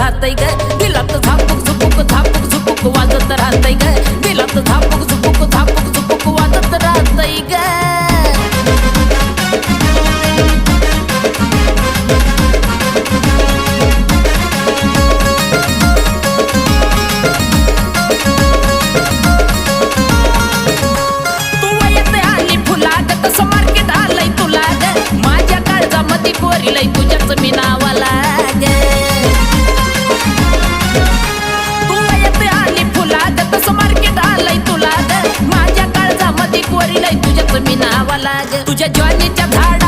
राहतय ग दिलात झापूक झुपूक झापूक झुपूक वाजत राहतय ग दिलात झापूक झुपूक झापूक झुपूक वाजत राहतय ग पोरीलाई तुझ्याच मी नावाला ग तू येते आली फुला ग तसं मार्केट आलंय तुला ग माझ्या काळजामध्ये पोरीलाई तुझ्याच मी नावाला ग तुझ्या ज्वानीच्या झाड